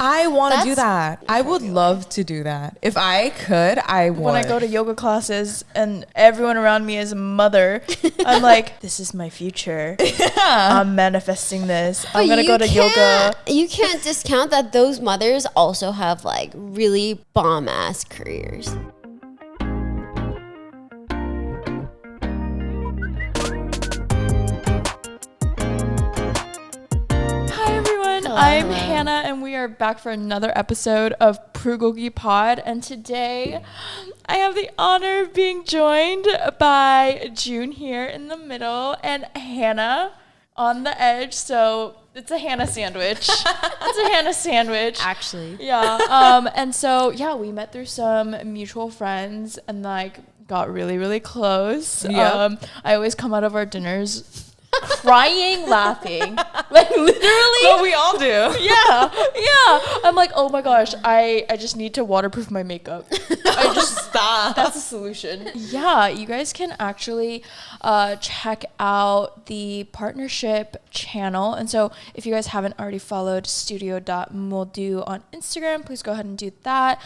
I want to do that. I would love to do that. If I could, I would. When I go to yoga classes and everyone around me is a mother, I'm like, this is my future. I'm manifesting this. I'm going to go to yoga. You can't discount that those mothers also have like really bomb ass careers. I'm Hannah, and we are back for another episode of BULGOGI Pod. And today, I have the honor of being joined by June here in the middle and Hannah on the edge. So it's a Hannah sandwich. It's a Hannah sandwich, actually. Yeah. And so we met through some mutual friends and like got really close. Yep. I always come out of our dinners crying, laughing, like literally. Well, we all do. Yeah. I'm like, oh my gosh, I just need to waterproof my makeup. I just stop. That's the solution. Yeah, you guys can actually check out the partnership channel. And so if you guys haven't already followed studio.modu on Instagram, please go ahead and do that.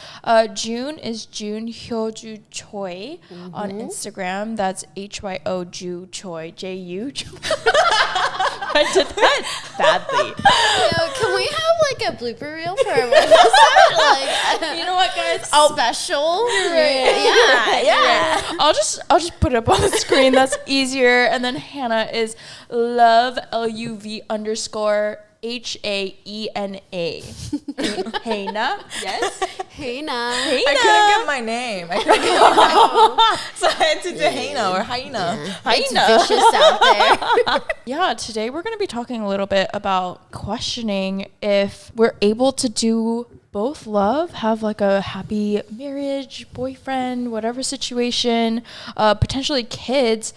June is June Hyoju Choi on Instagram. That's HYO Choi, JU. I did that badly. Yo, can we have like a blooper reel for our episode? Like, you know what, guys? Special. Right. Yeah. I'll just put it up on the screen. That's easier. And then Hannah is love LUV _HAENA. Hana. Yes. Hana. I couldn't get my name. So I had to do Hana or Hyena. It's vicious out there. Yeah, today we're going to be talking a little bit about questioning if we're able to do both love, have like a happy marriage, boyfriend, whatever situation, potentially kids,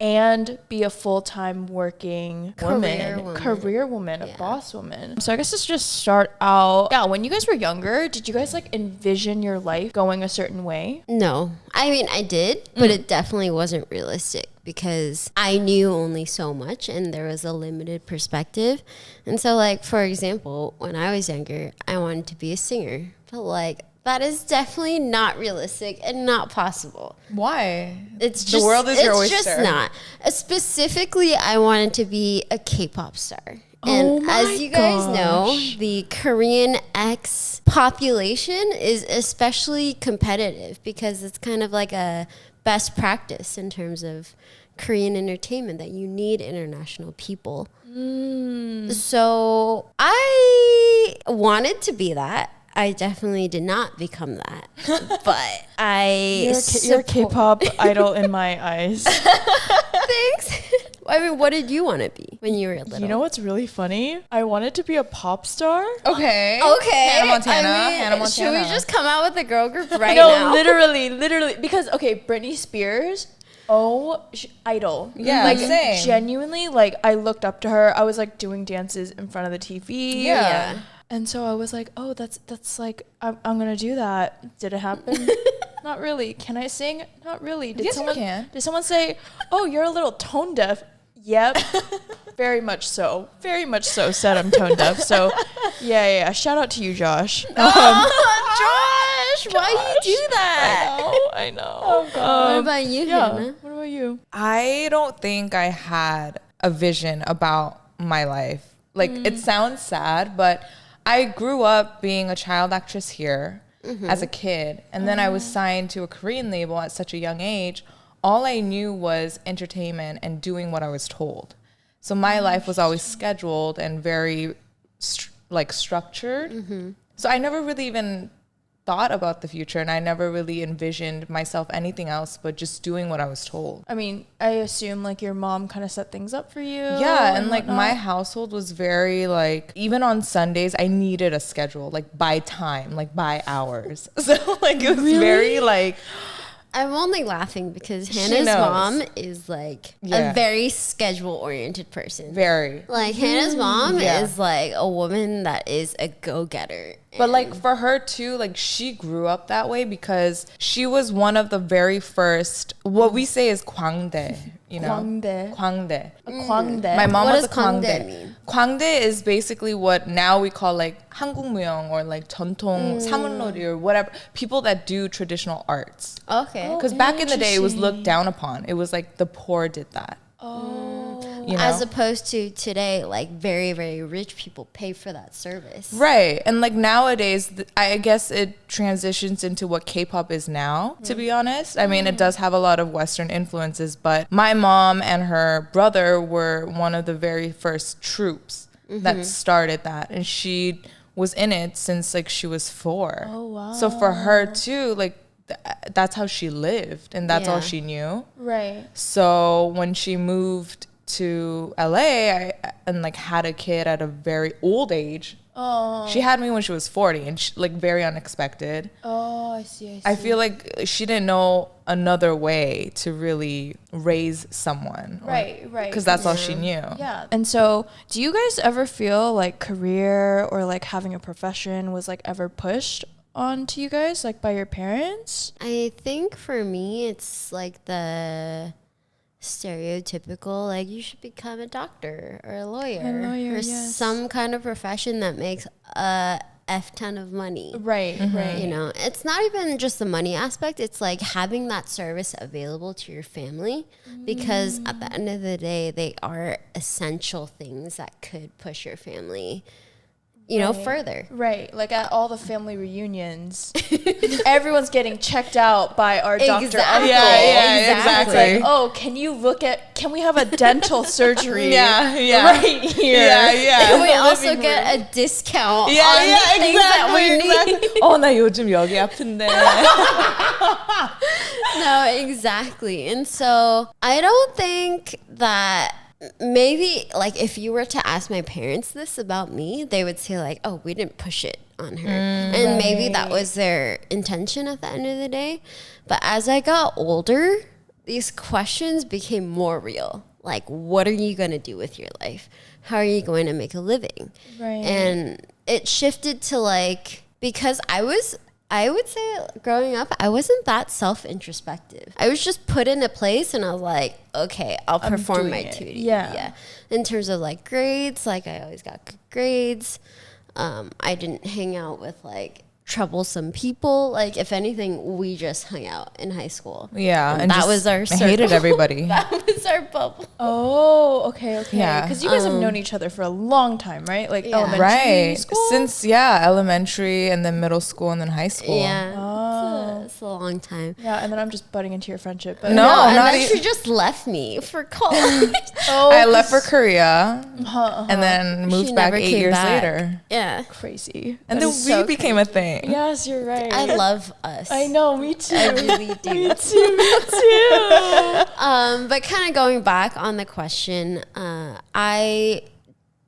and be a full-time working career woman, a boss woman. So I guess let's just start out. Yeah, when you guys were younger, did you guys like envision your life going a certain way? No. I mean, I did, but it definitely wasn't realistic because I knew only so much and there was a limited perspective. And so like, for example, when I was younger, I wanted to be a singer, but like, that is definitely not realistic and not possible. Why? It's just, the world is your oyster. It's just not. Specifically, I wanted to be a K-pop star. And as you guys know, the Korean X population is especially competitive because it's kind of like a best practice in terms of Korean entertainment that you need international people. So I wanted to be that. I definitely did not become that, but you're a K-pop idol in my eyes. Thanks. I mean, what did you want to be when you were little? You know what's really funny? I wanted to be a pop star. Okay. Hannah Montana. I mean, Hannah Montana. Should we just come out with a girl group right now? No, literally. Because, Britney Spears, idol. Yeah, like same. Genuinely, like I looked up to her. I was like doing dances in front of the TV. Yeah. And so I was like, oh, that's like, I'm going to do that. Did it happen? Not really. Can I sing? Not really. Yes, you can. Did someone say, oh, you're a little tone deaf? Yep. Very much so. Very much so said I'm tone deaf. So, yeah. Shout out to you, Josh. Josh, why you do that? I know. Oh, God. What about you, Hannah? What about you? I don't think I had a vision about my life. Like, it sounds sad, but I grew up being a child actress here as a kid. And then I was signed to a Korean label at such a young age. All I knew was entertainment and doing what I was told. So my life was always scheduled and very structured. So I never really even thought about the future, and I never really envisioned myself anything else but just doing what I was told. I mean, I assume like your mom kind of set things up for you. Yeah, and like my household was very like, even on Sundays, I needed a schedule, like by time, like by hours. So like it was very like... I'm only laughing because Hannah's mom is like a very schedule-oriented person. Very. Like Hannah's mom is like a woman that is a go-getter. But like for her too, like she grew up that way because she was one of the very first, what we say is kwangdae, you know? Kwangdae. Kwangdae. Kwangdae. My mom What was does a kwangdae. kwangdae mean? 광대 is basically what now we call like 한국무용 or like 전통 사물놀이 or whatever. People that do traditional arts. Okay. Because back in the day, it was looked down upon. It was like the poor did that. You know? As opposed to today, like very, very rich people pay for that service. Right. And like nowadays, I guess it transitions into what K-pop is now, to be honest. I mean, it does have a lot of Western influences, but my mom and her brother were one of the very first troops that started that. And she was in it since like she was 4. Oh, wow. So for her too, like that's how she lived and that's all she knew. Right. So when she moved to LA and like had a kid at a very old age. Oh. She had me when she was 40 and like very unexpected. Oh, I see. I feel like she didn't know another way to really raise someone. Right. Because that's all she knew. Yeah. And so do you guys ever feel like career or like having a profession was like ever pushed onto you guys like by your parents? I think for me, it's like the stereotypical, like you should become a doctor or a lawyer, or some kind of profession that makes a F ton of money. Right. You know, it's not even just the money aspect. It's like having that service available to your family, because at the end of the day, they are essential things that could push your family, you know, further. Right. Like at all the family reunions, everyone's getting checked out by our doctor uncle. Yeah, exactly. Like, oh, can we have a dental surgery yeah. right here? Yeah. Can we also get a discount on the things that we need? 나 요즘 여기 아픈데. No, exactly. And so I don't think that maybe like if you were to ask my parents this about me, they would say like, oh, we didn't push it on her. And maybe that was their intention at the end of the day. But as I got older, these questions became more real. Like, what are you going to do with your life? How are you going to make a living? Right. And it shifted to like, because I would say growing up, I wasn't that self-introspective. I was just put in a place and I was like, okay, I'll perform my duty. Yeah. In terms of like grades, like I always got good grades. I didn't hang out with like troublesome people. Like if anything, we just hung out in high school. Yeah. And that was our circle. I hated everybody. That was our bubble. Oh, okay. Yeah. Because you guys have known each other for a long time, right? Like elementary school? Since, elementary and then middle school and then high school. Yeah. It's a long time. Yeah, and then I'm just butting into your friendship. But No, and then she just left me for college. I left for Korea and then moved back 8 years later. Yeah. Crazy. And then we became a thing. Yes, you're right. I love us. I know, me too. I really do. Me too. But kind of going back on the question,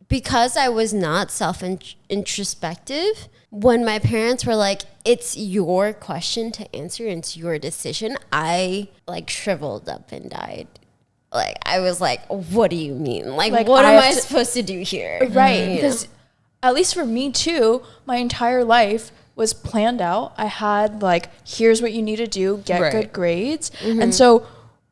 because I was not self-introspective, when my parents were like, it's your question to answer, it's your decision, I like shriveled up and died. Like, I was like, what do you mean? Like what am I supposed to do here? Right. Because at least for me too, my entire life was planned out. I had like, here's what you need to do, get good grades. And so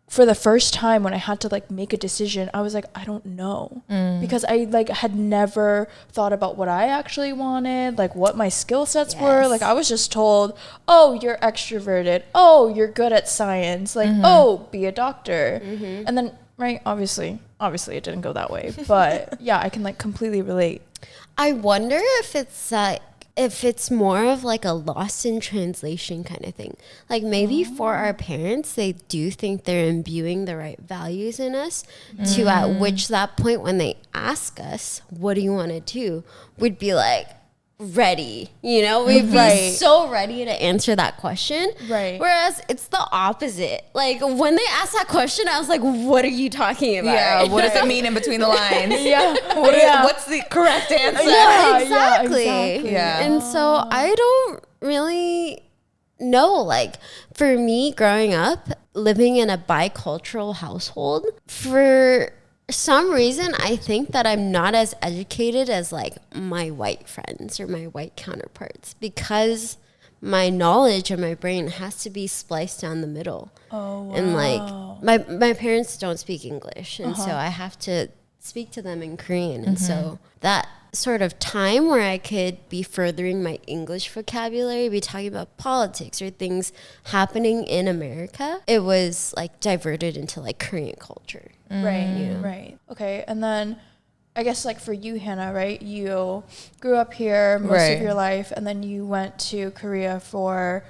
for the first time when I had to like make a decision, I was like, I don't know. Because I like had never thought about what I actually wanted, like what my skill sets were. Like I was just told, oh, you're extroverted. Oh, you're good at science. Like, oh, be a doctor. And then, obviously it didn't go that way. But yeah, I can like completely relate. I wonder if it's more of like a lost in translation kind of thing. Like maybe for our parents, they do think they're imbuing the right values in us to at which that point when they ask us, what do you want to do? We'd be like, ready, you know, we'd be so ready to answer that question. Right. Whereas it's the opposite. Like when they asked that question, I was like, what are you talking about? Yeah, what does it mean in between the lines? What's the correct answer? Yeah, exactly. Yeah. And so I don't really know. Like for me growing up, living in a bicultural household, for some reason, I think that I'm not as educated as like my white friends or my white counterparts, because my knowledge and my brain has to be spliced down the middle. Oh, wow. And like my parents don't speak English, and so I have to speak to them in Korean. And so that sort of time where I could be furthering my English vocabulary, be talking about politics or things happening in America, it was like diverted into like Korean culture. Right, right. Okay, and then I guess like for you, Hannah, right? You grew up here most of your life, and then you went to Korea for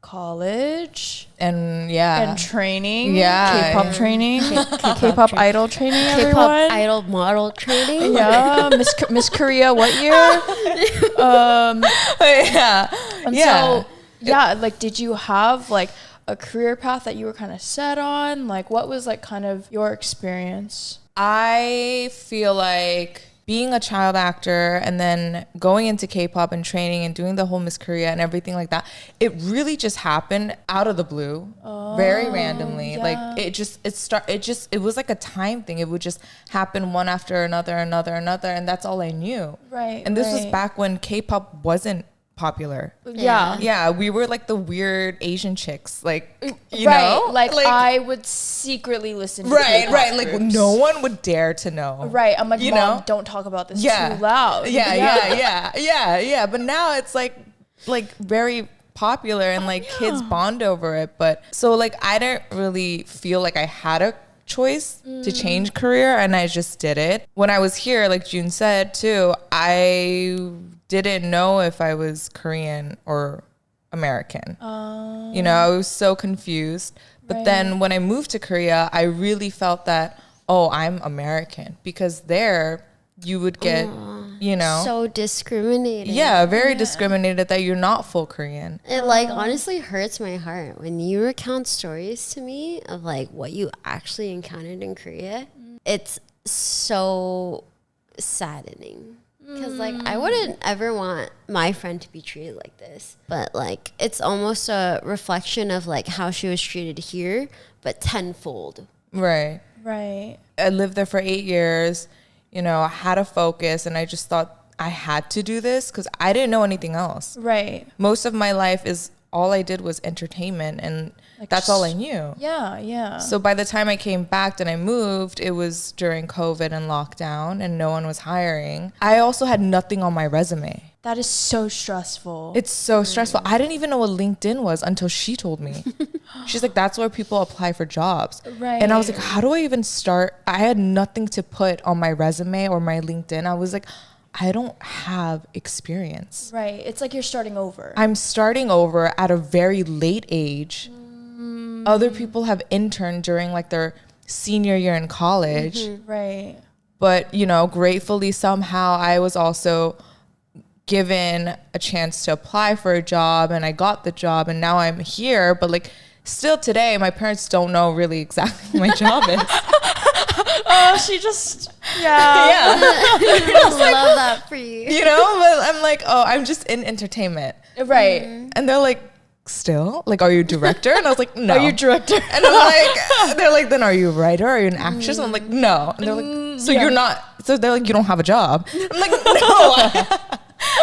college and training, K-pop training, K-pop idol training, K-pop idol model training. Yeah, Miss Korea, what year? So like, did you have like a career path that you were kind of set on? Like, what was like kind of your experience? I feel like being a child actor and then going into K-pop and training and doing the whole Miss Korea and everything like that, it really just happened out of the blue, very randomly. Yeah. Like it was like a time thing. It would just happen one after another, and that's all I knew. Right. And this was back when K-pop wasn't popular. Yeah, we were like the weird Asian chicks, like you know, like I would secretly listen to K-pop like groups. no one would dare to know, right? I'm like, you Mom, know, don't talk about this too loud. Yeah, but now it's like very popular and like kids bond over it. But so like I didn't really feel like I had a choice to change career, and I just did it. When I was here, like June said too, I didn't know if I was Korean or American. You know, I was so confused. But then when I moved to Korea, I really felt that, oh, I'm American, because there you would get, you know, so discriminated. Yeah, very discriminated that you're not full Korean. It like honestly hurts my heart when you recount stories to me of like what you actually encountered in Korea. It's so saddening. Because like I wouldn't ever want my friend to be treated like this, but like it's almost a reflection of like how she was treated here, but tenfold. Right. I lived there for 8 years. You know, I had a focus, and I just thought I had to do this because I didn't know anything else. Right. Most of my life is all I did was entertainment, and like that's all I knew. Yeah. So by the time I came back and I moved, it was during COVID and lockdown, and no one was hiring. I also had nothing on my resume. That is so stressful. It's so stressful. I didn't even know what LinkedIn was until she told me. She's like, that's where people apply for jobs. Right. And I was like, how do I even start? I had nothing to put on my resume or my LinkedIn. I was like, I don't have experience. Right. It's like you're starting over. I'm starting over at a very late age. Other people have interned during like their senior year in college. Right. But, you know, gratefully somehow I was also given a chance to apply for a job, and I got the job, and now I'm here. But like still today, my parents don't know really exactly what my job is. Oh, she just, I love that for you. You know, but I'm like, oh, I'm just in entertainment. Right. And they're like, still? Like, are you a director? And I was like, no. Are you a director? And I'm like, they're like, then are you a writer? Are you an actress? And I'm like, no. And they're like, so you're not, so they're like, you don't have a job. I'm like, no,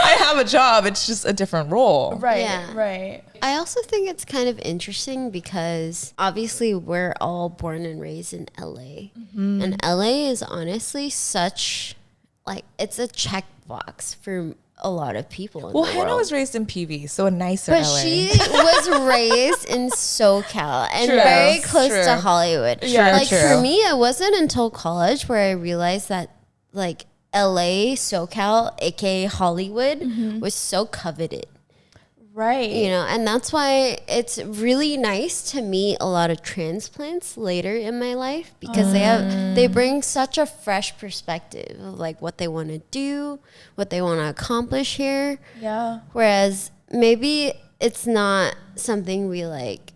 I have a job. It's just a different role. Right. Yeah. Right. I also think it's kind of interesting because obviously we're all born and raised in LA. And LA is honestly such, like, it's a checkbox for a lot of people in Well, the Hannah world. was raised in PV, so a nicer But LA. she was raised in SoCal and very close to Hollywood. Like for me, it wasn't until college where I realized that like LA, SoCal, aka Hollywood, was so coveted. Right. You know, and that's why it's really nice to meet a lot of transplants later in my life because they bring such a fresh perspective of like what they want to do, what they want to accomplish here. Yeah. Whereas maybe it's not something we like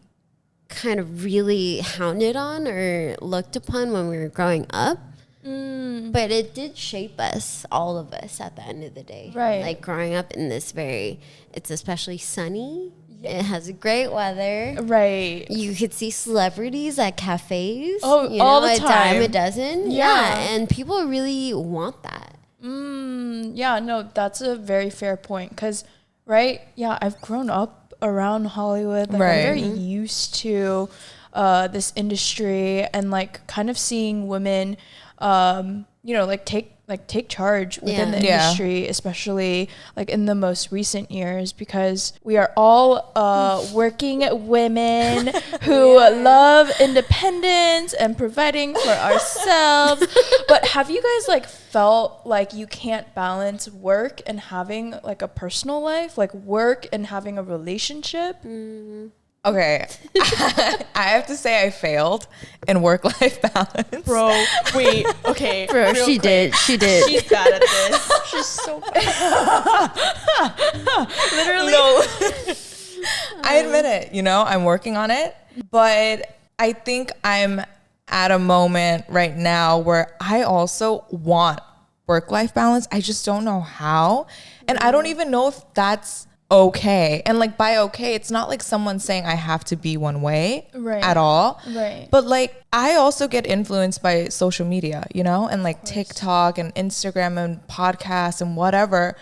kind of really hounded on or looked upon when we were growing up. But it did shape us, all of us, at the end of the day. Right. Like growing up in this it's especially sunny. It has great weather. Right. You could see celebrities at cafes. Oh, you know, all the a time. dime a dozen. Yeah. And people really want that. Yeah, no, that's a very fair point. Because, right, yeah, I've grown up around Hollywood. Like, I'm very used to this industry and, like, kind of seeing women you know, like take charge within the industry, especially like in the most recent years, because we are all working women who love independence and providing for ourselves. But have you guys like felt like you can't balance work and having like a personal life, like work and having a relationship? Okay, I have to say I failed in work-life balance. Bro, wait, okay. Bro, she did. She's bad at this. She's so bad. Literally. No. I admit it, you know, I'm working on it, but I think I'm at a moment right now where I also want work-life balance. I just don't know how. And I don't even know if that's okay. And like by okay, it's not like someone saying I have to be one way at all. Right. But like I also get influenced by social media, you know, and like TikTok and Instagram and podcasts and whatever.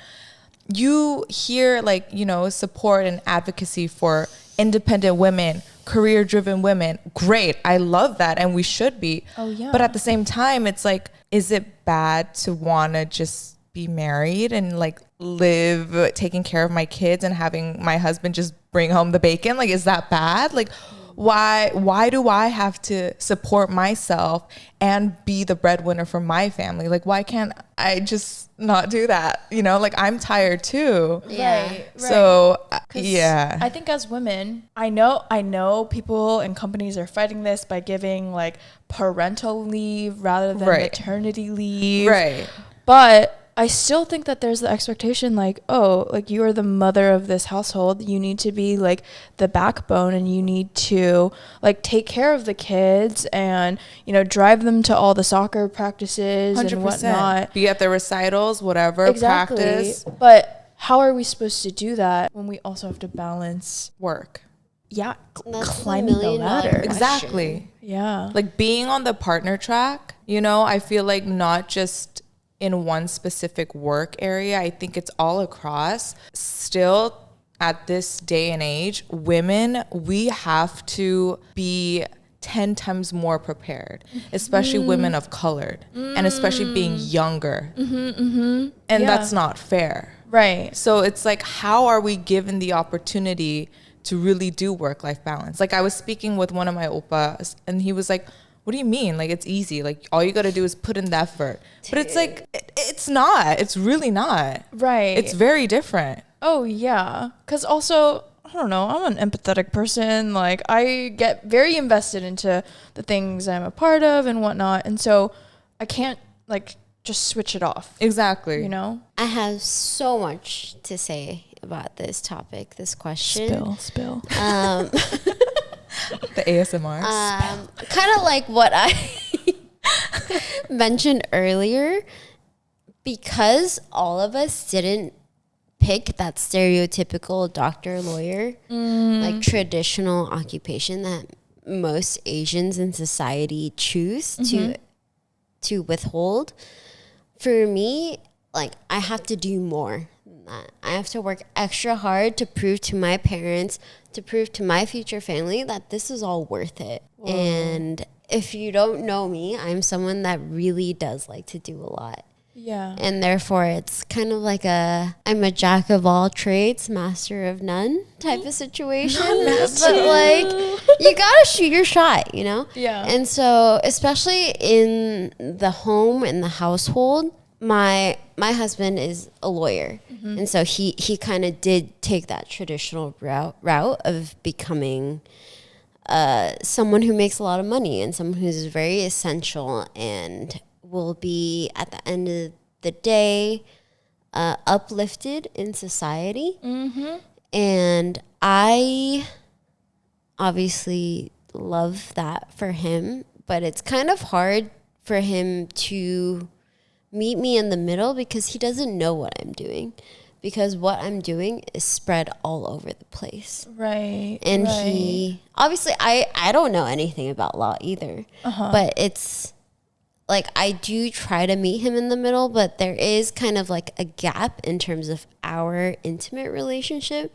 You hear like, you know, support and advocacy for independent women, career-driven women. Great. I love that. And we should be. Oh, yeah. But at the same time, it's like, is it bad to want to just be married and like live taking care of my kids and having my husband just bring home the bacon? Like, is that bad? Like, why do I have to support myself and be the breadwinner for my family? Like, why can't I just not do that? You know, like I'm tired too. Right. So yeah, I think as women, I know people and companies are fighting this by giving like parental leave rather than maternity leave. Right. But I still think that there's the expectation like, oh, like you are the mother of this household. You need to be like the backbone and you need to like take care of the kids and, you know, drive them to all the soccer practices 100%. And whatnot. Be at the recitals, whatever, practice. But how are we supposed to do that when we also have to balance work? Yeah, That's climbing the ladder. Exactly. Yeah. Like being on the partner track, you know, I feel like not just in one specific work area. I think it's all across. Still, at this day and age, women, we have to be 10 times more prepared, especially women of color, and especially being younger. And that's not fair. Right. So it's like, how are we given the opportunity to really do work-life balance? Like I was speaking with one of my oppas and he was like, what do you mean? Like, it's easy. Like, all you got to do is put in the effort. But it's like, it's not. It's really not. Right. It's very different. Oh, yeah. Because also, I don't know, I'm an empathetic person. Like, I get very invested into the things I'm a part of and whatnot. And so I can't, like, just switch it off. Exactly. You know? I have so much to say about this topic, this question. Spill. The ASMR. Kind of like what I mentioned earlier, because all of us didn't pick that stereotypical doctor, lawyer, like traditional occupation that most Asians in society choose to withhold. For me, like I have to do more than that. I have to work extra hard to prove to my parents, to prove to my future family that this is all worth it. Whoa. And if you don't know me, I'm someone that really does like to do a lot. Yeah. And therefore it's kind of like I'm a jack of all trades, master of none type of situation. But like you gotta shoot your shot, you know? Yeah. And so especially in the home and the household, my husband is a lawyer. And so he kind of did take that traditional route of becoming someone who makes a lot of money and someone who's very essential and will be at the end of the day uplifted in society. And I obviously love that for him, but it's kind of hard for him to meet me in the middle because he doesn't know what I'm doing, because what I'm doing is spread all over the place. Right. And he obviously I don't know anything about law either, but it's like I do try to meet him in the middle, but there is kind of like a gap in terms of our intimate relationship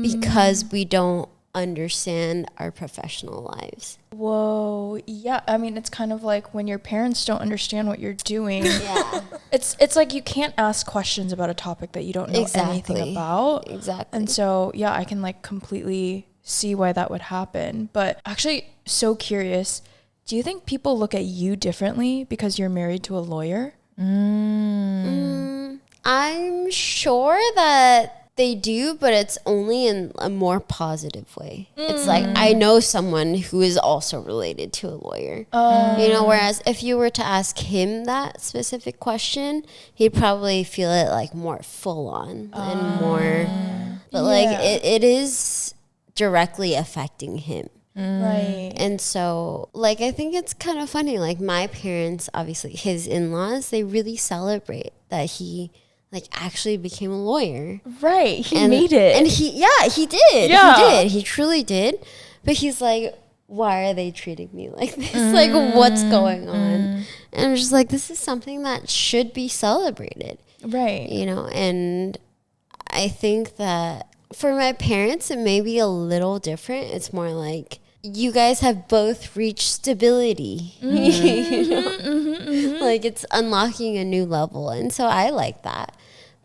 because we don't understand our professional lives. Whoa. Yeah. I mean, it's kind of like when your parents don't understand what you're doing. Yeah. It's like you can't ask questions about a topic that you don't know anything about. Exactly. And so, yeah, I can like completely see why that would happen. But actually, so curious, do you think people look at you differently because you're married to a lawyer? I'm sure that they do, but it's only in a more positive way. It's like, I know someone who is also related to a lawyer. You know, whereas if you were to ask him that specific question, he'd probably feel it like more full on and more, but like it is directly affecting him. Right. And so, like, I think it's kind of funny. Like, my parents, obviously, his in-laws, they really celebrate that he, like, actually became a lawyer. Right. He made it. And he did. Yeah. He did. He truly did. But he's like, why are they treating me like this? Like, what's going on? And I'm just like, this is something that should be celebrated. Right. You know, and I think that for my parents, it may be a little different. It's more like, you guys have both reached stability. You know? Like, it's unlocking a new level. And so I like that.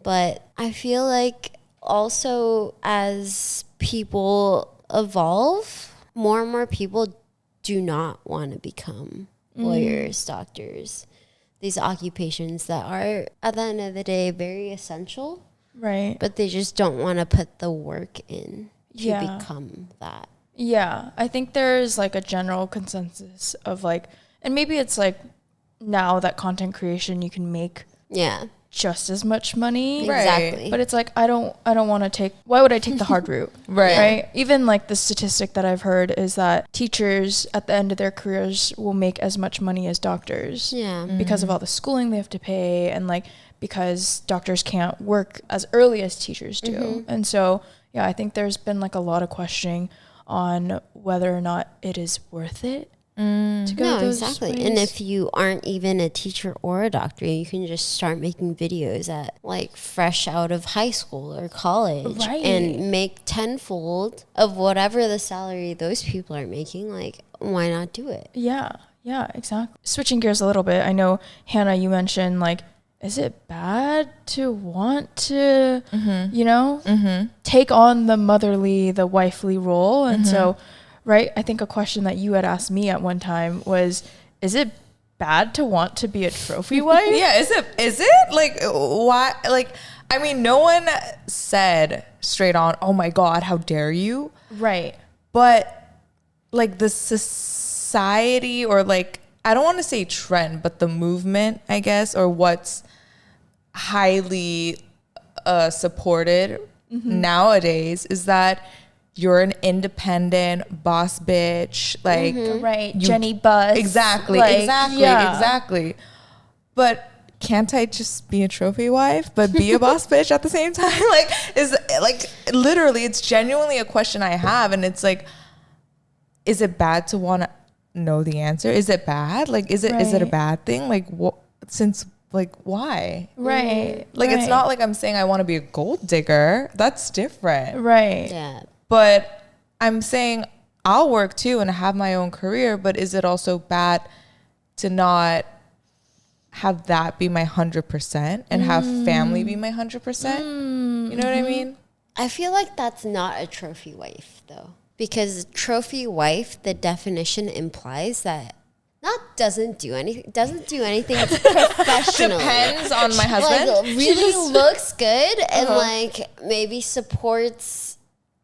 But I feel like also as people evolve, more and more people do not want to become lawyers, doctors, these occupations that are, at the end of the day, very essential. Right. But they just don't want to put the work in to become that. Yeah. I think there's like a general consensus of like, and maybe it's like now that content creation, you can make just as much money. Exactly. But it's like, I don't want to take, why would I take the hard route? Right. Even like the statistic that I've heard is that teachers at the end of their careers will make as much money as doctors. Yeah. Because of all the schooling they have to pay, and like, because doctors can't work as early as teachers do. And so, yeah, I think there's been like a lot of questioning on whether or not it is worth it to go those ways. And if you aren't even a teacher or a doctor, you can just start making videos at like fresh out of high school or college and make tenfold of whatever the salary those people are making. Like, why not do it? Yeah, exactly. Switching gears a little bit, I know, Hannah, you mentioned like, is it bad to want to, you know, take on the motherly, the wifely role? And so, right, I think a question that you had asked me at one time was, is it bad to want to be a trophy wife? Yeah, is it? Like, why? Like, I mean, no one said straight on, oh my God, how dare you? Right. But, like, the society, or like, I don't want to say trend, but the movement, I guess, or what's highly supported nowadays is that you're an independent boss bitch, like Jenny Bus, exactly. But can't I just be a trophy wife but be a boss bitch at the same time? Like, is like, literally, it's genuinely a question I have, and it's like, is it bad to want to know the answer? Is it bad? Like, is it a bad thing? Like, what? Since, like, why? Right. Like, it's not like I'm saying I want to be a gold digger. That's different. Right. Yeah. But I'm saying I'll work too and have my own career, but is it also bad to not have that be my 100% and have family be my 100%? You know what I mean? I feel like that's not a trophy wife, though. Because trophy wife, the definition implies that doesn't do anything professionally. Depends on my husband. Like, really looks good and like maybe supports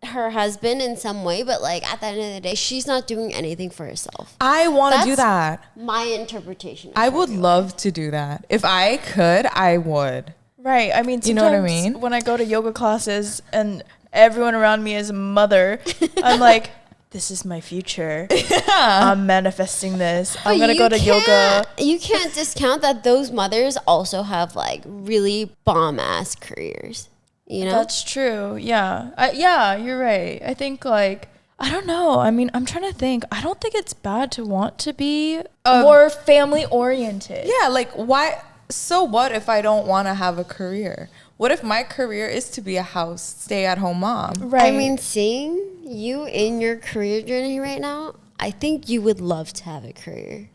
her husband in some way, but like at the end of the day, she's not doing anything for herself. I want to do that. My interpretation. I would love to do that. If I could, I would. Right. I mean, you know what I mean? When I go to yoga classes and everyone around me is a mother, I'm like, this is my future. I'm manifesting this. I'm going to go to yoga. You can't discount that those mothers also have like really bomb ass careers. You know? That's true. Yeah. Yeah, you're right. I think like, I don't know. I mean, I'm trying to think. I don't think it's bad to want to be more family oriented. Yeah. Like, why? So what if I don't want to have a career? what if my career is to be a house stay-at-home mom? Right. I mean, seeing you in your career journey right now, I think you would love to have a career.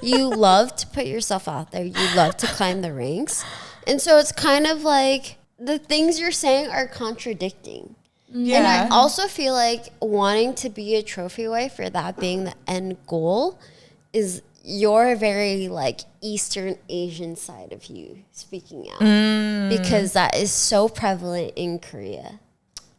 You love to put yourself out there. You love to climb the ranks. And so it's kind of like the things you're saying are contradicting. Yeah. And I also feel like wanting to be a trophy wife, or that being the end goal, is your very like Eastern Asian side of you speaking out. Because that is so prevalent in Korea.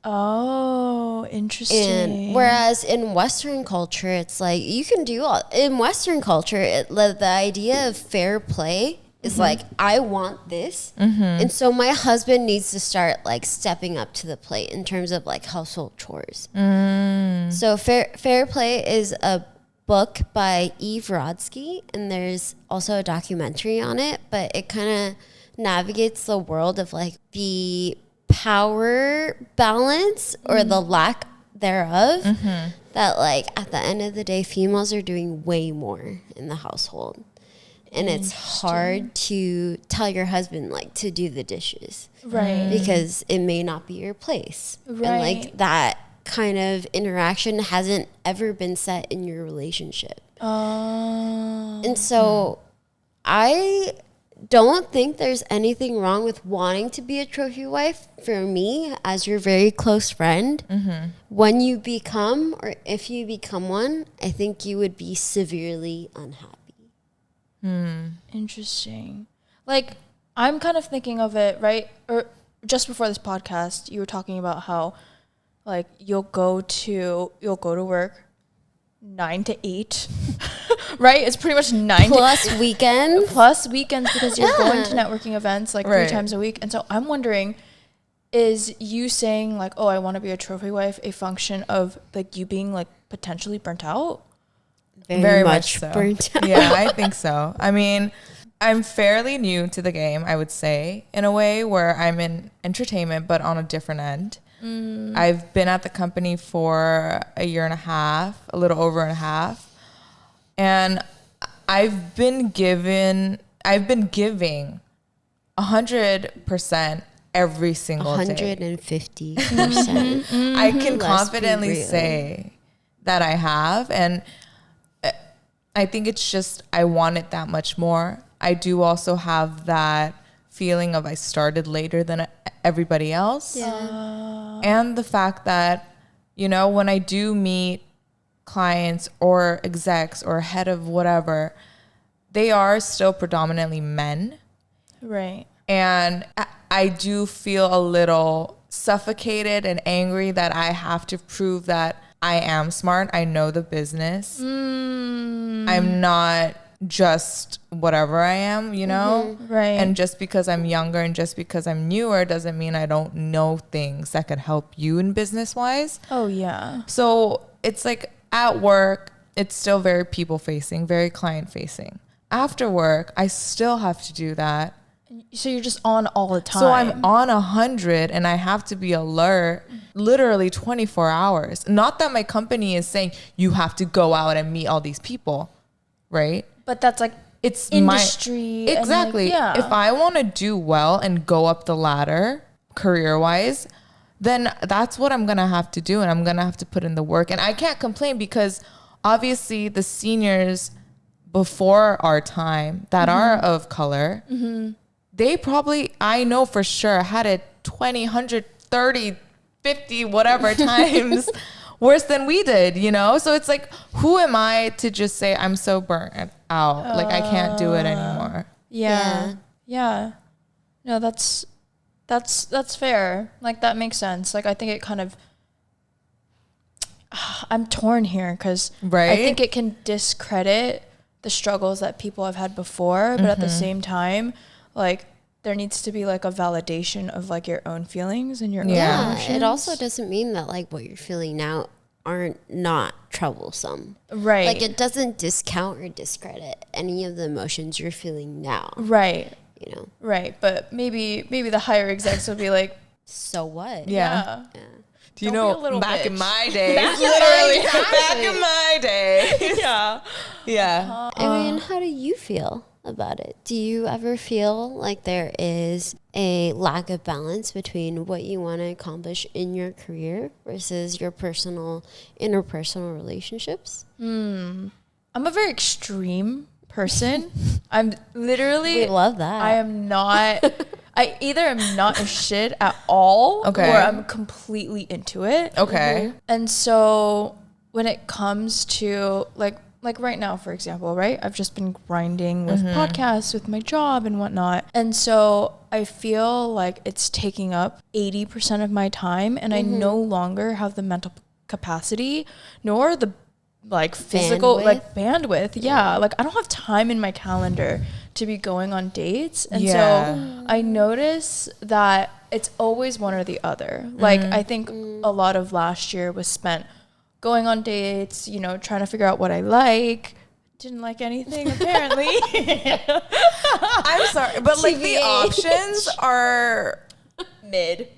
Oh, interesting. And whereas in Western culture, it's like you can do all. In Western culture, the idea of fair play is like, I want this. And so my husband needs to start like stepping up to the plate in terms of like household chores. So Fair Play is a book by Eve Rodsky, and there's also a documentary on it, but it kind of navigates the world of like the power balance or the lack thereof, that like at the end of the day, females are doing way more in the household. And it's hard to tell your husband like to do the dishes. Right. Because it may not be your place. Right. And like that kind of interaction hasn't ever been set in your relationship. And so I don't think there's anything wrong with wanting to be a trophy wife. For me, as your very close friend, when you become, or if you become one, I think you would be severely unhappy. Interesting. Like, I'm kind of thinking of it, right? Or just before this podcast, you were talking about how like you'll go to work 9 to 8. Right? It's pretty much 9 plus weekends. Plus weekends, because you're going to networking events like 3 times a week. And so I'm wondering, is you saying like, oh, I want to be a trophy wife, a function of like you being like potentially burnt out? Very much so. Burnt out. Yeah, I think so. I mean, I'm fairly new to the game, I would say, in a way where I'm in entertainment, but on a different end. I've been at the company for a year and a half, a little over and a half. And I've been giving 100% every single day. 150%. I can confidently say that I have. And I think it's just, I want it that much more. I do also have that feeling of I started later than everybody else. Yeah. And the fact that, you know, when I do meet clients or execs or head of whatever, they are still predominantly men. Right. And I do feel a little suffocated and angry that I have to prove that I am smart. I know the business. I'm not just whatever I am, you know? Right. And just because I'm younger and just because I'm newer doesn't mean I don't know things that could help you in business wise. Oh, yeah. So it's like at work, it's still very people facing, very client facing. After work, I still have to do that. So you're just on all the time. So I'm on 100 and I have to be alert literally 24 hours. Not that my company is saying you have to go out and meet all these people, right? But that's like it's industry. Exactly. Like, If I want to do well and go up the ladder career-wise, then that's what I'm going to have to do. And I'm going to have to put in the work. And I can't complain because obviously the seniors before our time that are of color, they probably, I know for sure, had it 20, 100, 30, 50, whatever times worse than we did, you know? So it's like, who am I to just say I'm so burnt out? Like, I can't do it anymore. Yeah. No, that's fair. Like, that makes sense. Like, I think it kind of, I'm torn here because I think it can discredit the struggles that people have had before, but at the same time, like, there needs to be like a validation of like your own feelings and your own emotions. It also doesn't mean that like what you're feeling now aren't not troublesome. Right. Like it doesn't discount or discredit any of the emotions you're feeling now. Right. You know. Right. But maybe the higher execs will be like, so what? Yeah. Do you know, back in my day, literally back in my day. Yeah. I mean, how do you feel about it. Do you ever feel like there is a lack of balance between what you want to accomplish in your career versus your interpersonal relationships? I'm a very extreme person. I'm literally... We love that. I am not... I either am not interested at all, or I'm completely into it. Okay. And so when it comes to like right now, for example, right? I've just been grinding with podcasts, with my job and whatnot. And so I feel like it's taking up 80% of my time, and I no longer have the mental capacity nor the physical bandwidth. Yeah. Like I don't have time in my calendar to be going on dates. And so I notice that it's always one or the other. Like I think a lot of last year was spent going on dates, you know, trying to figure out what I like. Didn't like anything apparently. I'm sorry, but like the options are mid.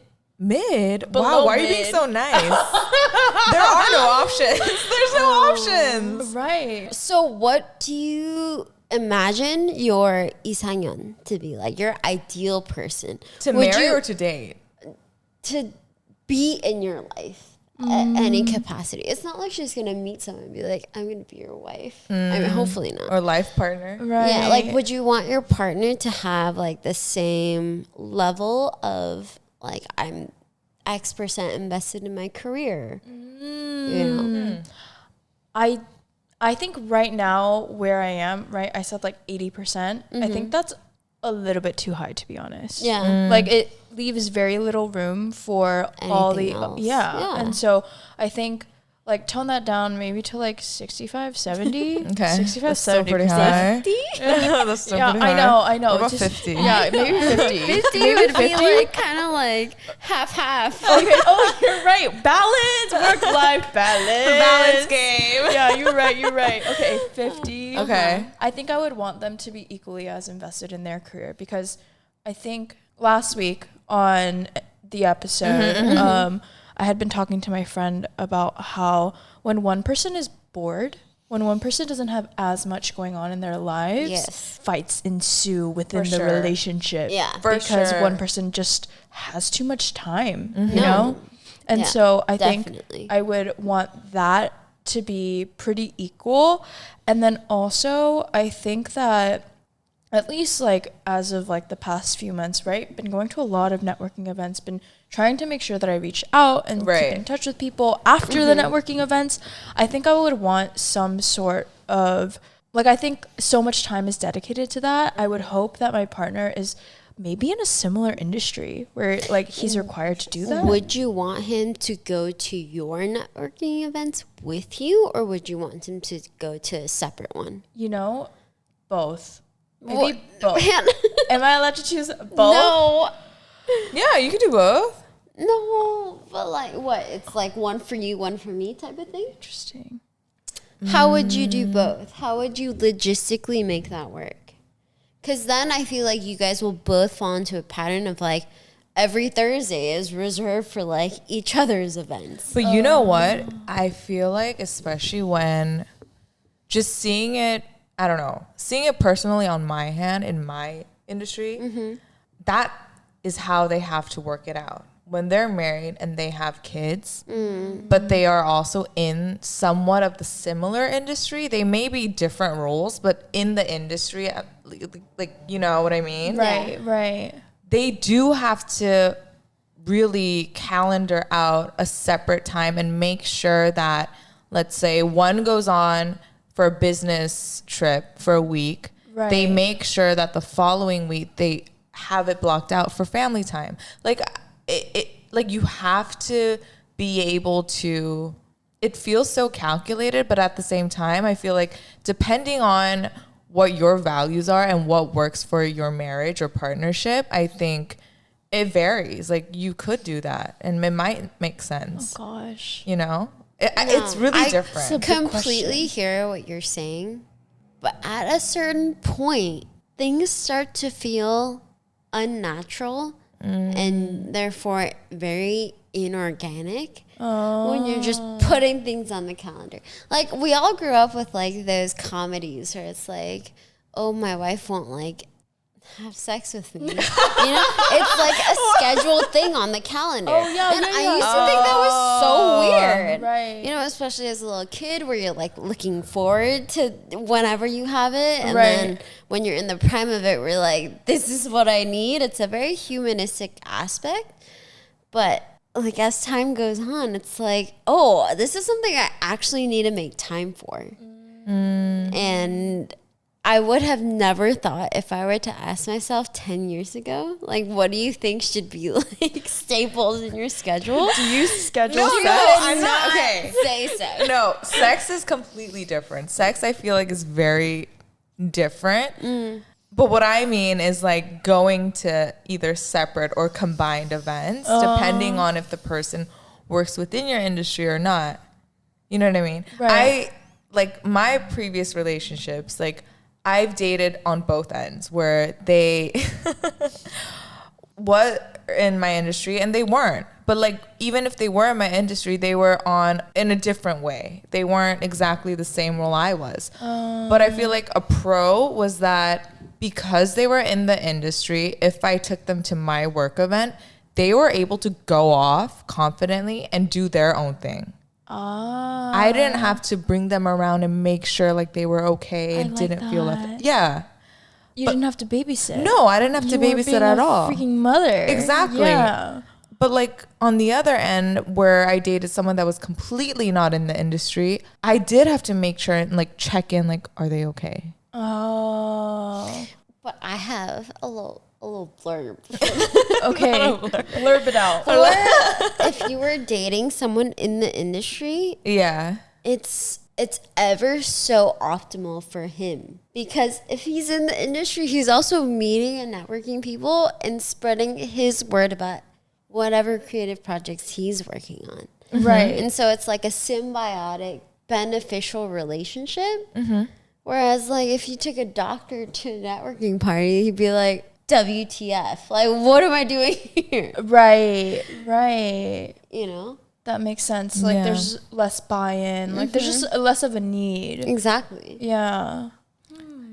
Wow, why are you being so nice? There are no options. There's no options. Right. So what do you imagine your 이상형 to be like, your ideal person? To marry or to date? To be in your life at any capacity. It's not like she's going to meet someone and be like, I'm going to be your wife. I mean, hopefully not. Or life partner. Right. Yeah, like would you want your partner to have like the same level of like, I'm X% invested in my career? You know? I think right now where I am, right, I said like 80%. I think that's a little bit too high, to be honest. Yeah. Like it leaves very little room for all the else. yeah. And so I think like tone that down maybe to like 65, 70. Okay. 65, That's still 70%. pretty high. That's still pretty high. I know. What about Just- 50? Yeah, maybe 50. 50 maybe would 50. be like kind of like half. Okay. Oh, you're right. Balance, work-life balance. The balance game. Yeah, you're right. Okay, 50. Okay. I think I would want them to be equally as invested in their career, because I think last week on the episode, I had been talking to my friend about how when one person is bored, when one person doesn't have as much going on in their lives, fights ensue within the relationship. Yeah. Because one person just has too much time, you know? And so I think I would want that to be pretty equal. And then also I think that at least like as of like the past few months, right, been going to a lot of networking events, been trying to make sure that I reach out and keep in touch with people after the networking events. I think I would want some sort of, like, I think so much time is dedicated to that. I would hope that my partner is maybe in a similar industry where like he's required to do that. Would you want him to go to your networking events with you, or would you want him to go to a separate one? You know, both. Maybe both. Man. Am I allowed to choose both? No. Yeah, you could do both. No, but like what? It's like one for you, one for me type of thing? Interesting. How would you do both? How would you logistically make that work? Because then I feel like you guys will both fall into a pattern of like every Thursday is reserved for like each other's events. But you know what? I feel like, especially when just seeing it, I don't know, seeing it personally on my hand in my industry, that is how they have to work it out. When they're married and they have kids, but they are also in somewhat of the similar industry, they may be different roles, but in the industry, like, you know what I mean? Right. They do have to really calendar out a separate time and make sure that, let's say, one goes on for a business trip for a week. Right. They make sure that the following week they have it blocked out for family time. Like, like you have to be able to, it feels so calculated, but at the same time, I feel like depending on what your values are and what works for your marriage or partnership, I think it varies. Like you could do that and it might make sense. Oh gosh. You know, it's really different. I completely hear what you're saying, but at a certain point, things start to feel unnatural and therefore very inorganic when you're just putting things on the calendar. Like we all grew up with like those comedies where it's like, oh, my wife won't like have sex with me. You know, it's like a scheduled thing on the calendar. Oh, yeah, and yeah, I yeah. used to think that was so weird. Right. You know, especially as a little kid where you're like looking forward to whenever you have it. And Right. then when you're in the prime of it, we're like, this is what I need. It's a very humanistic aspect. But like as time goes on, it's like, oh, this is something I actually need to make time for. And I would have never thought, if I were to ask myself 10 years ago, like, what do you think should be like staples in your schedule? Do you schedule No, sex? I'm not. Okay. Say so. No, sex is completely different. Sex, I feel like, is very different. But what I mean is like going to either separate or combined events, depending on if the person works within your industry or not. You know what I mean? Right. Like my previous relationships, like I've dated on both ends where they were in my industry and they weren't. But like even if they were in my industry, they were in a different way. They weren't exactly the same role I was. But I feel like a pro was that because they were in the industry, if I took them to my work event, they were able to go off confidently and do their own thing. I didn't have to bring them around and make sure like they were okay and didn't feel left. Yeah. You didn't have to babysit. No, I didn't have to You were babysit being at a all. Freaking mother. Exactly. Yeah. But like on the other end, where I dated someone that was completely not in the industry, I did have to make sure and like check in, like, are they okay? Oh. But I have a little blurb. Okay. Blurb it out. If you were dating someone in the industry, Yeah. it's ever so optimal for him, because if he's in the industry, he's also meeting and networking people and spreading his word about whatever creative projects he's working on. Right. And so it's like a symbiotic, beneficial relationship. Whereas like if you took a doctor to a networking party, he'd be like, WTF, like what am I doing here? Right. You know? That makes sense. Like there's less buy-in. Like there's just less of a need. Exactly. Yeah.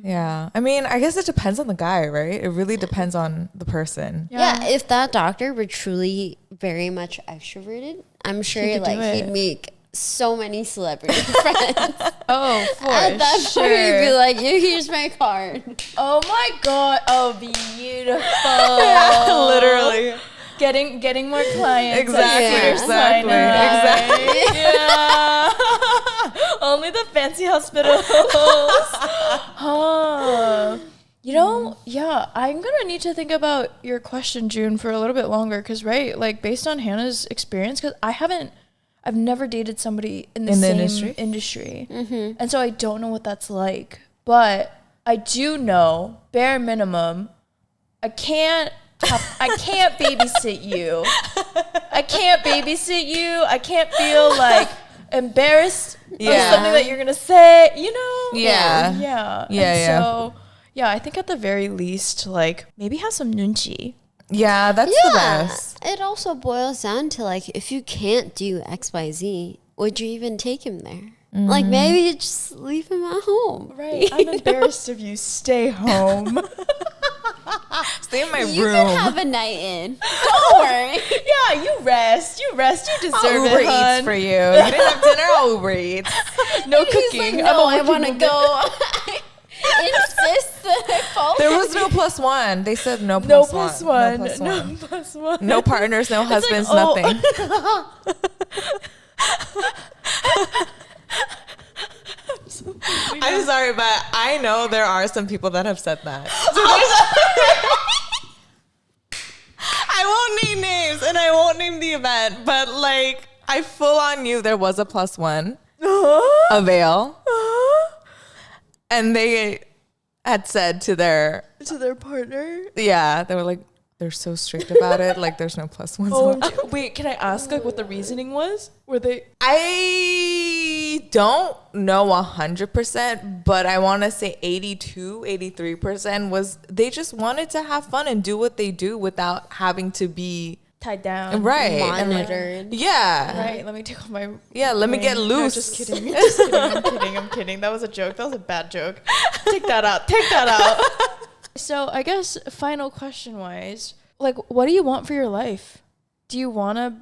Yeah. I mean, I guess it depends on the guy, right? It really depends on the person. Yeah, if that doctor were truly very much extroverted, I'm sure He could do like he'd it. make so many celebrity friends. Oh, for At that point, he'd be like, here's my card. Oh my god. Oh, beautiful. Literally. Getting more clients. Exactly, Exactly. Yeah. Only the fancy hospitals. Huh. You know, yeah, I'm going to need to think about your question, June, for a little bit longer. Because, right, like, based on Hannah's experience, because I've never dated somebody in the same industry. And so I don't know what that's like. But I do know, bare minimum, I can't babysit you. I can't babysit you. I can't feel like embarrassed of something that you're gonna say, you know? Yeah. So I think at the very least, like, maybe have some nunchi. Yeah, that's the best. It also boils down to like, if you can't do XYZ, would you even take him there? Like maybe you just leave him at home. Right. I'm embarrassed of you. Stay home. Stay in my You room. can have a night in. Don't worry. Yeah, you rest. You deserve I'll Uber it, hun. Eats for you. You didn't have dinner, I'll Uber Eats. No He's cooking. like, no, I I'm a want to working go. Insist that I follow. There was no +1. They said no woman. No plus plus one. No plus No one. plus one. No partners, no husbands, oh. nothing. I'm sorry, but I know there are some people that have said that. So I won't name names and I won't name the event, but like I full on knew there was a +1 avail, and they had said to their partner. they were like, they're so strict about it. Like there's no +1s. Oh, wait, can I ask like what the reasoning was? Were they? I don't know 100%, but I want to say 83% was they just wanted to have fun and do what they do without having to be Tied down. right. Monitored. Yeah. Right. Let me take off my. Yeah. Let me get No, loose. just kidding. Just kidding. I'm kidding. That was a joke. That was a bad joke. Take that out. Take that out. So I guess final question wise, like, what do you want for your life? Do you want to?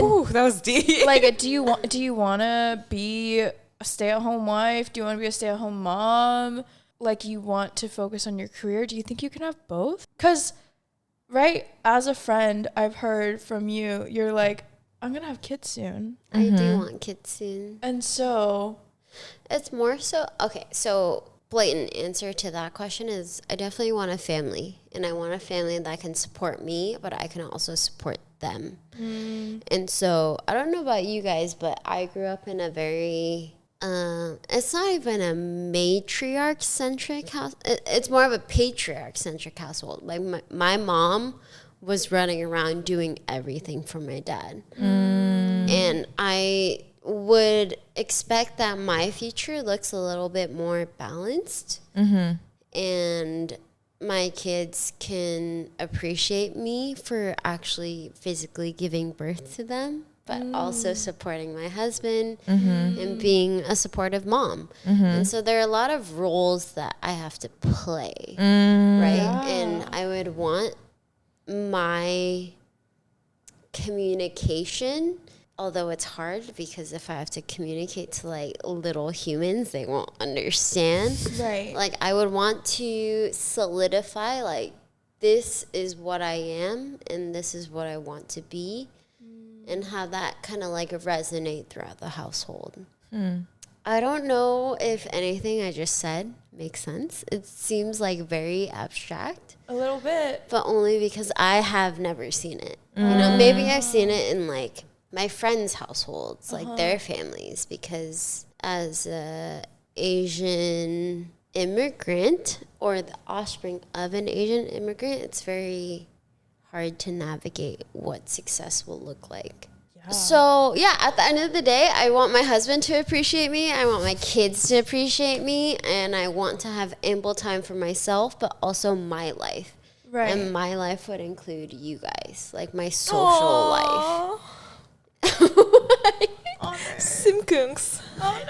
Ooh, that was deep. Like, do you want to be a stay-at-home wife? Do you want to be a stay-at-home mom? Like, you want to focus on your career? Do you think you can have both? Because, right, as a friend, I've heard from you, you're like, I'm going to have kids soon. I do want kids soon. And so... It's more so... Okay, so blatant answer to that question is I definitely want a family. And I want a family that can support me, but I can also support them. And so, I don't know about you guys, but I grew up in a very... it's not even a matriarch-centric house. It's more of a patriarch-centric household. Like, my mom was running around doing everything for my dad. And I would expect that my future looks a little bit more balanced. And my kids can appreciate me for actually physically giving birth to them, but also supporting my husband and being a supportive mom. And so there are a lot of roles that I have to play, right? Yeah. And I would want my communication, although it's hard because if I have to communicate to like little humans, they won't understand. Right. Like I would want to solidify like this is what I am and this is what I want to be, and have that kind of like resonate throughout the household. I don't know if anything I just said makes sense. It seems like very abstract. A little bit. But only because I have never seen it. You know, maybe I've seen it in like my friends' households, like their families, because as a Asian immigrant or the offspring of an Asian immigrant, it's very hard to navigate what success will look like. So, yeah, at the end of the day, I want my husband to appreciate me. I want my kids to appreciate me. And I want to have ample time for myself, but also my life. Right. And my life would include you guys, like my social life. Simkungs. Oh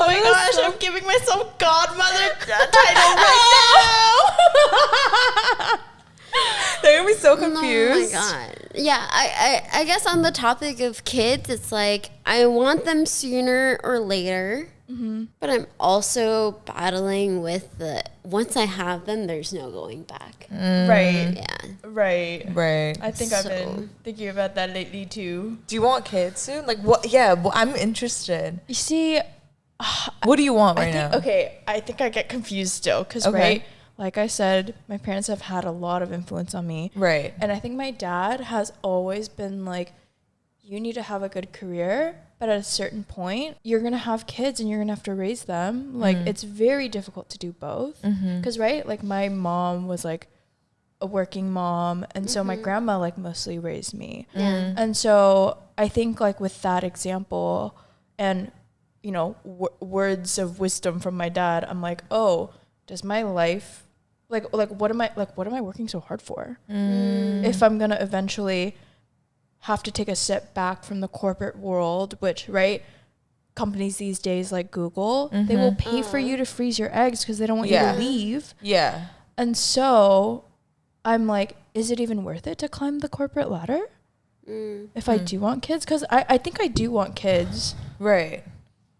my gosh, I'm giving myself godmother title right now. They're gonna be so confused. Oh my god. Yeah, I guess on the topic of kids, it's like I want them sooner or later, but I'm also battling with the once I have them, there's no going back. Right. Yeah. Right. I think I've been thinking about that lately too. Do you want kids soon? Like what? Yeah, well, I'm interested. You see, What do you want right now? Okay, I think I get confused still because right. Like I said, my parents have had a lot of influence on me. Right. And I think my dad has always been like, you need to have a good career, but at a certain point, you're going to have kids and you're going to have to raise them. Like, it's very difficult to do both. Because, right, like my mom was like a working mom. And so my grandma like mostly raised me. And so I think like with that example and, you know, words of wisdom from my dad, I'm like, oh, does my life... Like what am I working so hard for? If I'm gonna eventually have to take a step back from the corporate world, which right, companies these days like Google, they will pay for you to freeze your eggs because they don't want you to leave. Yeah. And so I'm like, is it even worth it to climb the corporate ladder? If I do want kids? Because I think I do want kids. Right.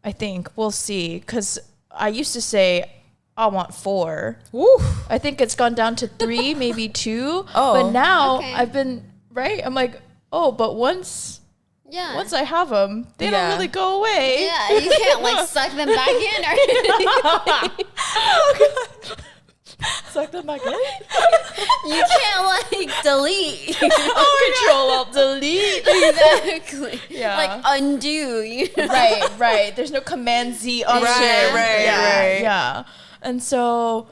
I think we'll see. Because I used to say I want 4. Woo. I think it's gone down to 3, maybe 2. But now I've been, right? I'm like, oh, but once I have them, they don't really go away. Yeah, you can't like suck them back in or anything. Oh, God. Suck them back in? You can't like delete. Control Alt Delete. Exactly. Yeah. Like undo. You know? Right. There's no Command Z option. Right. Yeah. And so,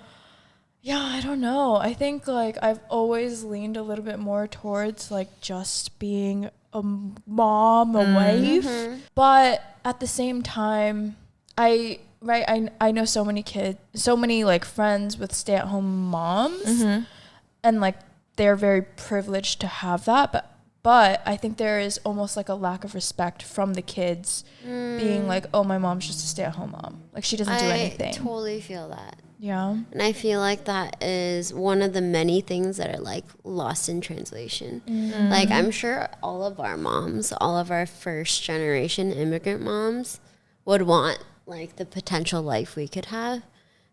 yeah, I don't know. I think like I've always leaned a little bit more towards like just being a mom, a wife. But at the same time, I know so many kids, so many like friends with stay-at-home moms, and like they're very privileged to have that. But I think there is almost like a lack of respect from the kids being like, oh, my mom's just a stay-at-home mom. Like, she doesn't do anything. I totally feel that. Yeah. And I feel like that is one of the many things that are like lost in translation. Like, I'm sure all of our moms, all of our first generation immigrant moms would want like the potential life we could have.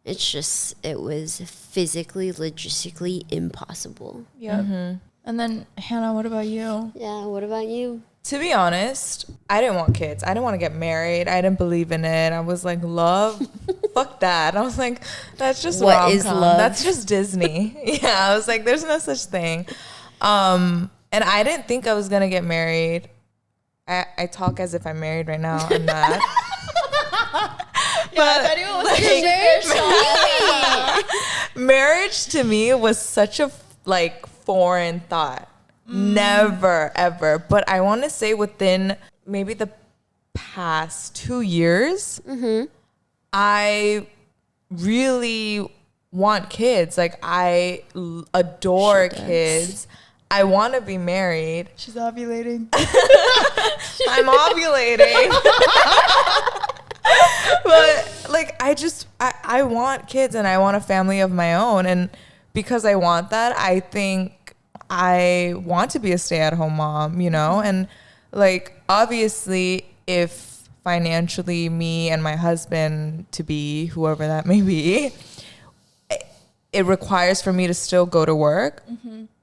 It's just, it was physically, logistically impossible. Yeah. And then, Hannah, what about you? Yeah, what about you? To be honest, I didn't want kids. I didn't want to get married. I didn't believe in it. I was like, love, fuck that. I was like, that's just what is love? That's just Disney. Yeah, I was like, there's no such thing. And I didn't think I was gonna get married. I talk as if I'm married right now. I'm not. But marriage to me was such a like foreign thought. Never ever. But I want to say within maybe the past 2 years, I really want kids. Like, I adore kids. I want to be married. She's ovulating. I'm ovulating. But like, I want kids and I want a family of my own. And because I want that, I think I want to be a stay-at-home mom, you know? And like, obviously, if financially me and my husband to be, whoever that may be, it requires for me to still go to work,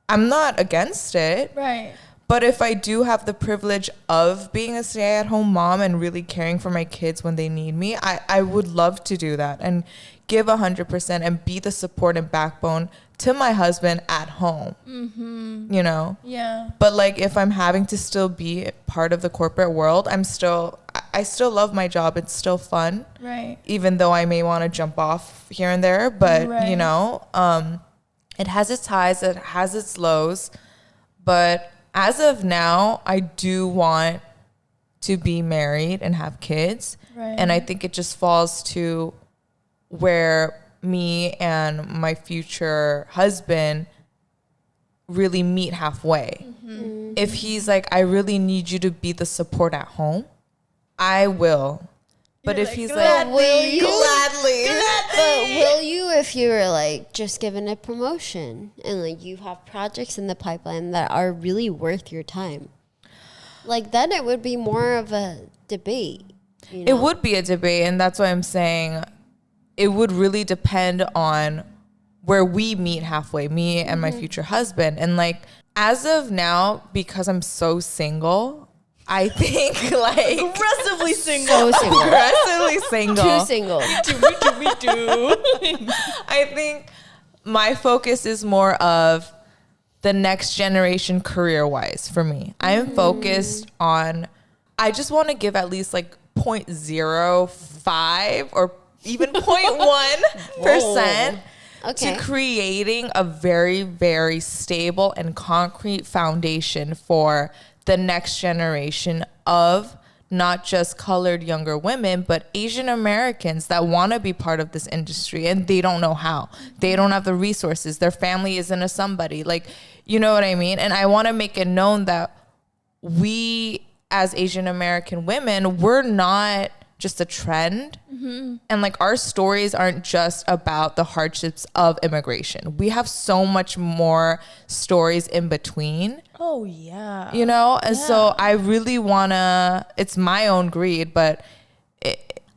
I'm not against it. Right. But if I do have the privilege of being a stay-at-home mom and really caring for my kids when they need me, I would love to do that and give 100% and be the support and backbone to my husband at home, you know? Yeah. But like, if I'm having to still be part of the corporate world, I still love my job. It's still fun. Right. Even though I may want to jump off here and there, but you know, it has its highs, it has its lows. But as of now, I do want to be married and have kids. Right. And I think it just falls to where me and my future husband really meet halfway. If he's like, I really need you to be the support at home, I will. But if he's like, will you? Gladly. But will you if you were like just given a promotion and like you have projects in the pipeline that are really worth your time? Like, then it would be more of a debate. You know? It would be a debate, and that's why I'm saying it would really depend on where we meet halfway, me and my future husband. And like, as of now, because I'm so single, I think like Aggressively single. So single. aggressively single. Too single. I think my focus is more of the next generation career-wise for me. I'm focused on, I just want to give at least like 0.05 or even 0.1% Okay. to creating a very, very stable and concrete foundation for the next generation of not just colored younger women, but Asian Americans that want to be part of this industry and they don't know how. They don't have the resources. Their family isn't a somebody. Like, you know what I mean? And I want to make it known that we as Asian American women, we're not just a trend. And like, our stories aren't just about the hardships of immigration. We have so much more stories in between. Oh, yeah. You know? And so I really want to, it's my own greed, but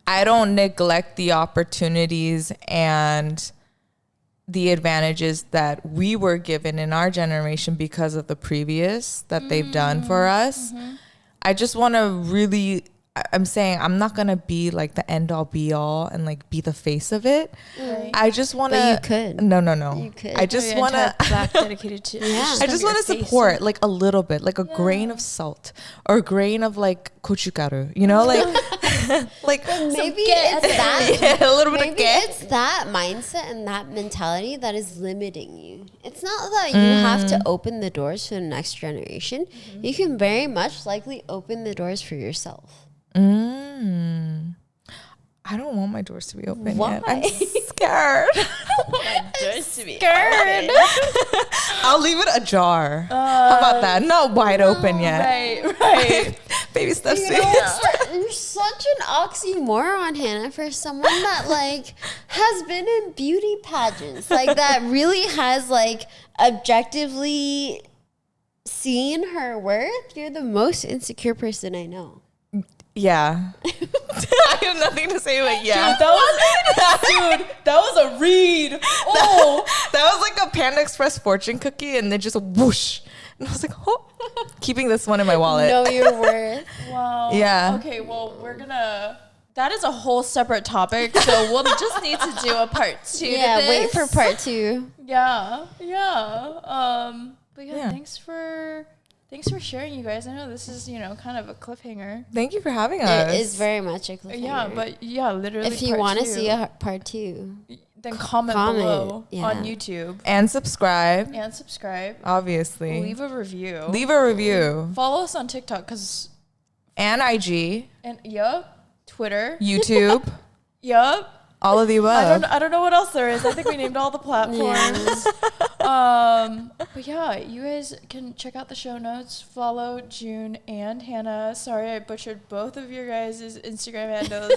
I don't neglect the opportunities and the advantages that we were given in our generation because of the previous that they've done for us. I just want to really, I'm saying I'm not going to be like the end all be all and like be the face of it. Right. I just want to. But you could. No. You could. I just want to. Black dedicated to. Yeah. I just want to support like a little bit, like a grain of salt or a grain of like gochugaru, you know, like like Maybe it's that. yeah, a little bit of Maybe get. it's that mindset and that mentality that is limiting you. It's not that you have to open the doors for the next generation. You can very much likely open the doors for yourself. I don't want my doors to be open Why? yet. I'm scared. scared. Scared. I'll leave it ajar. How about that? Not wide open yet. Right. Baby steps. You're such an oxymoron, Hannah, for someone that like has been in beauty pageants, like that really has like objectively seen her worth. You're the most insecure person I know. Yeah. I have nothing to say, but yeah. Dude, that was a read. Oh, that was like a Panda Express fortune cookie, and then just whoosh. And I was like, oh, keeping this one in my wallet. Know your worth. wow. Yeah. Okay, well, that is a whole separate topic, so we'll just need to do a part 2 Yeah, to this. wait for part 2. Yeah. But Yeah. thanks for sharing, you guys. I know this is, kind of a cliffhanger. Thank you for having us. It is very much a cliffhanger. Yeah, but literally. if you want to see a part 2, then comment below on YouTube And subscribe, and subscribe. obviously. Leave a review. Leave a review. Follow us on TikTok And IG, and Twitter. YouTube, all of the above. I don't know what else there is. I think we named all the platforms. But yeah, you guys can check out the show notes. Follow June and Hannah. Sorry, I butchered both of your guys' Instagram handles.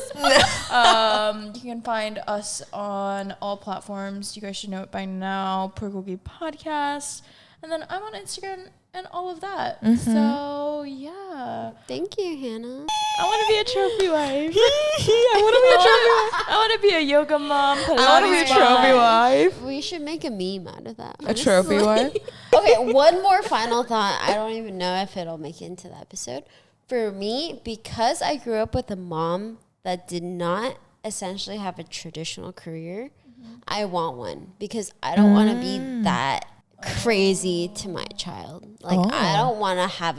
You can find us on all platforms. You guys should know it by now. BULGOGI Podcast. And then I'm on Instagram and all of that. So yeah. thank you, Hannah. I want to be a trophy wife. I want to be a yoga mom. I want to be a trophy wife. We should make a meme out of that. A trophy wife? Okay, one more final thought. I don't even know if it'll make it into the episode. For me, because I grew up with a mom that did not essentially have a traditional career, I want one because I don't want to be that crazy to my child. Like, I don't want to have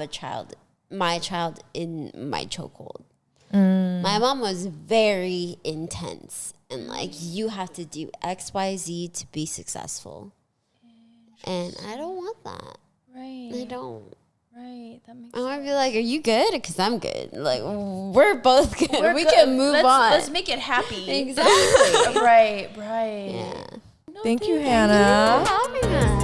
my child in my chokehold. My mom was very intense and like, you have to do XYZ to be successful. And I don't want that. Right. I don't. Right. That makes I want to be like, are you good? Because I'm good. Like, we're both good. We're we good. can move on. Let's make it happy. Exactly. Right. Yeah. Thank you, Hannah. Thank you for having us.